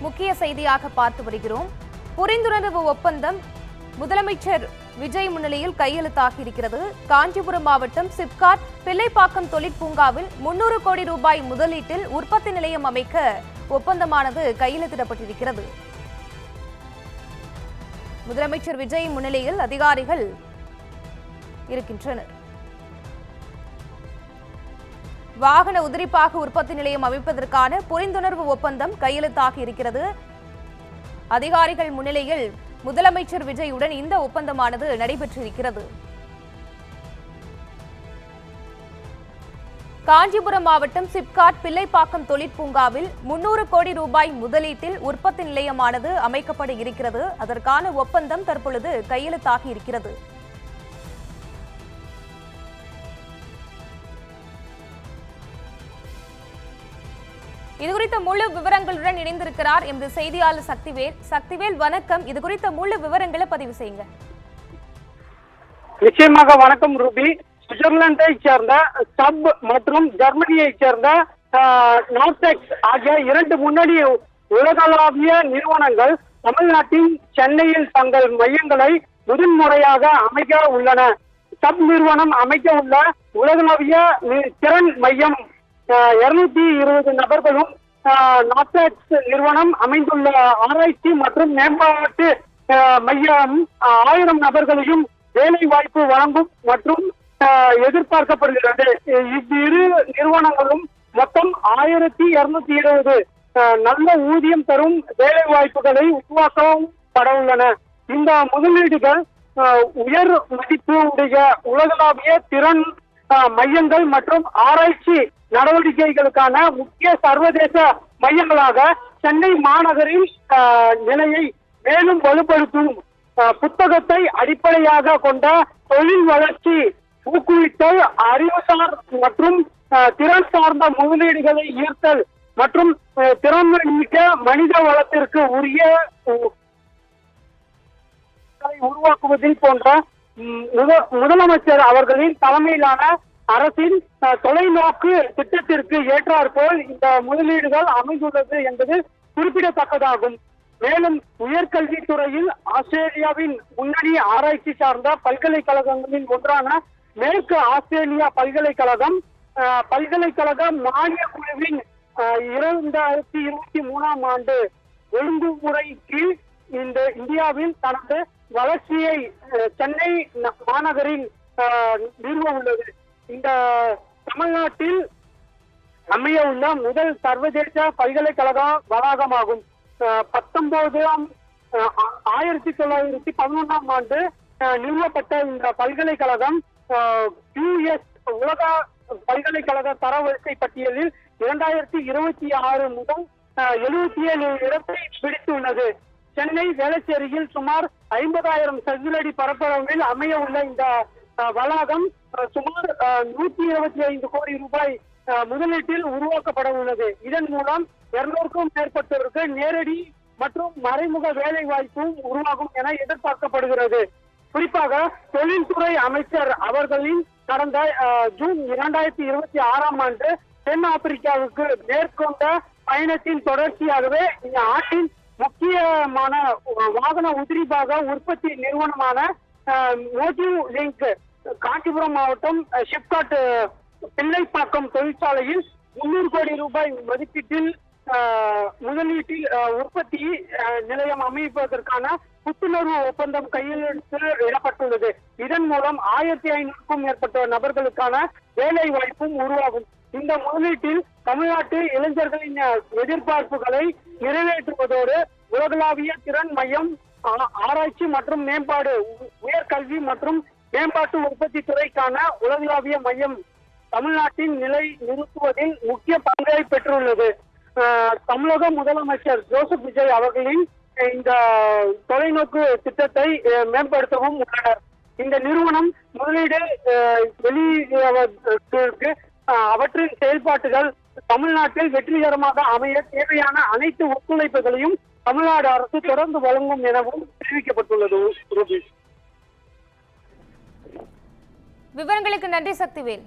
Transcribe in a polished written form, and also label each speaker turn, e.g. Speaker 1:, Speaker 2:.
Speaker 1: முக்கிய செய்தியாக பார்த்து வருகிறோம். புரிந்துணர்வு ஒப்பந்தம் முதலமைச்சர் விஜய் முன்னிலையில் கையெழுத்தாகி இருக்கிறது. காஞ்சிபுரம் மாவட்டம் சிப்காட் பிள்ளைப்பாக்கம் தொழிற்பூங்காவில் 300 கோடி ரூபாய் முதலீட்டில் உற்பத்தி நிலையம் அமைக்க ஒப்பந்தமானது கையெழுத்திடப்பட்டிருக்கிறது. முதலமைச்சர் விஜய் முன்னிலையில் அதிகாரிகள் இருக்கின்றனர். வாகன உதிரிப்பாக உற்பத்தி நிலையம் அமைப்பதற்கான புரிந்துணர்வு ஒப்பந்தம் கையெழுத்தாகி இருக்கிறது. அதிகாரிகள் முன்னிலையில் முதலமைச்சர் விஜயுடன் இந்த ஒப்பந்தமானது நடைபெற்றிருக்கிறது. காஞ்சிபுரம் மாவட்டம் சிப்காட் பிள்ளைப்பாக்கம் தொழிற்பூங்காவில் 300 கோடி ரூபாய் முதலீட்டில் உற்பத்தி நிலையமானது அமைக்கப்பட இருக்கிறது. அதற்கான ஒப்பந்தம் தற்பொழுது கையெழுத்தாகி இருக்கிறது. இதுகுறித்த முழு விவரங்களுடன் இணைந்திருக்கிறார் எமது செய்தியாளர் சக்திவேல். சக்திவேல், வணக்கம். இது குறித்த முழு விவரங்களை பதிவு செய்யுங்க.
Speaker 2: நிச்சயமாக வணக்கம் ரூபி. சுவிட்சர்லாந்தை சேர்ந்த சப் மற்றும் ஜெர்மனியை சேர்ந்த நார்டெக்ஸ் ஆகிய 2 முன்னணி உலகளாவிய நிறுவனங்கள் தமிழ்நாட்டின் சென்னையில் தங்கள் மையங்களை முதன்முறையாக அமைக்க உள்ளன. சப் நிறுவனம் அமைக்க உள்ள உலகளாவிய திறன் மையம் 220 நபர்களும், நார்டெக்ஸ் நிறுவனம் அமைந்துள்ள ஆராய்ச்சி மற்றும் மேம்பாட்டு மையம் 1000 நபர்களையும் வேலை வாய்ப்பு வழங்கும் மற்றும் எதிர்பார்க்கப்படுகிறது. இவ்விரு நிறுவனங்களும் மொத்தம் 1220 நல்ல ஊதியம் தரும் வேலை வாய்ப்புகளை உருவாக்கப்பட உள்ளன. இந்த முதலீடுகள் உயர் மதிப்பு உடைய உலகளாவிய திறன் மையங்கள் மற்றும் ஆராய்ச்சி நடவடிக்கைகளுக்கான முக்கிய சர்வதேச மையங்களாக சென்னை மாநகரின் நிலையை மேலும் வலுப்படுத்தும் புத்தகத்தை அடிப்படையாக கொண்ட தொழில் வளர்ச்சி ஊக்குவித்தல், அறிவுசார் மற்றும் திறன் சார்ந்த முதலீடுகளை ஈர்த்தல் மற்றும் திறன்மிக்க மனித வளத்திற்கு உரிய உருவாக்குவதில் போன்ற முதலமைச்சர் அவர்களின் தலைமையிலான அரசின் தொலைநோக்கு திட்டத்திற்கு ஏற்றாற்போல் இந்த முதலீடுகள் அமைந்துள்ளது என்பது குறிப்பிடத்தக்கதாகும். மேலும் உயர்கல்வித்துறையில் ஆஸ்திரேலியாவின் முன்னணி ஆராய்ச்சி சார்ந்த பல்கலைக்கழகங்களில் ஒன்றான மேற்கு ஆஸ்திரேலியா பல்கலைக்கழக மானிய குழுவின் 2023ஆம் ஆண்டு ஒழுங்குமுறை கீழ் இந்த இந்தியாவில் தனது வளர்ச்சியை சென்னை மாநகரில் நிறுவ உள்ளது. இந்த தமிழ்நாட்டில் அமைய உள்ள முதல் சர்வதேச பல்கலைக்கழக வளாகமாகும். 1911ஆம் ஆண்டு நிறுவப்பட்ட இந்த பல்கலைக்கழகம் US உலக பல்கலைக்கழக தரவரிசை பட்டியலில் 2026 முதல் 77 இடத்தை பிடித்துள்ளது. சென்னை வேளச்சேரியில் சுமார் 50,000 சதுரடி பரப்பளவில் அமைய உள்ள இந்த வளாகம் சுமார் 125 கோடி ரூபாய் முதலீட்டில் உருவாக்கப்பட உள்ளது. இதன் மூலம் 200க்கும் மேற்பட்டோருக்கு நேரடி மற்றும் மறைமுக வேலை வாய்ப்பும் உருவாகும் என எதிர்பார்க்கப்படுகிறது. குறிப்பாக தொழில்துறை அமைச்சர் அவர்களின் கடந்த ஜூன் 2026ஆம் ஆண்டு தென் ஆப்பிரிக்காவுக்கு மேற்கொண்ட பயணத்தின் தொடர்ச்சியாகவே இந்த ஆண்டின் முக்கியமான வாகன உதிரிபாக உற்பத்தி நிறுவனமான மோட்டிவ் லிங்க் காஞ்சிபுரம் மாவட்டம் சிப்காட் பிள்ளைப்பாக்கம் தொழிற்சாலையில் 300 கோடி ரூபாய் மதிப்பீட்டில் முதலீட்டில் உற்பத்தி நிலையம் அமைப்பதற்கான புத்துணர்வு ஒப்பந்தம் கையெழுத்திடப்பட்டுள்ளது. இதன் மூலம் 1500க்கும் மேற்பட்ட நபர்களுக்கான வேலை வாய்ப்பும் உருவாகும். இந்த முதலீட்டில் தமிழ்நாட்டு இளைஞர்களின் எதிர்பார்ப்புகளை நிறைவேற்றுவதோடு உலகளாவிய திறன் மையம், ஆராய்ச்சி மற்றும் மேம்பாடு, உயர்கல்வி மற்றும் மேம்பாட்டு உற்பத்தி துறைக்கான உலகளாவிய மையம் தமிழ்நாட்டின் நிலை நிறுத்துவதில் முக்கிய பங்கை பெற்றுள்ளது. தமிழக முதலமைச்சர் ஜோசப் விஜய் அவர்களின் இந்த தொலைநோக்கு திட்டத்தை மேம்படுத்தவும் உள்ளனர். இந்த நிறுவனம் முதலீடு வெளியிடுவதற்கு அவற்றின் செயல்பாட்டுகள் தமிழ்நாட்டில் வெற்றிகரமாக அமைய தேவையான அனைத்து ஒத்துழைப்புகளையும் தமிழ்நாடு அரசு தொடர்ந்து வழங்கும் எனவும் தெரிவிக்கப்பட்டுள்ளது.
Speaker 1: விவரங்களுக்கு நன்றி சக்திவேல்.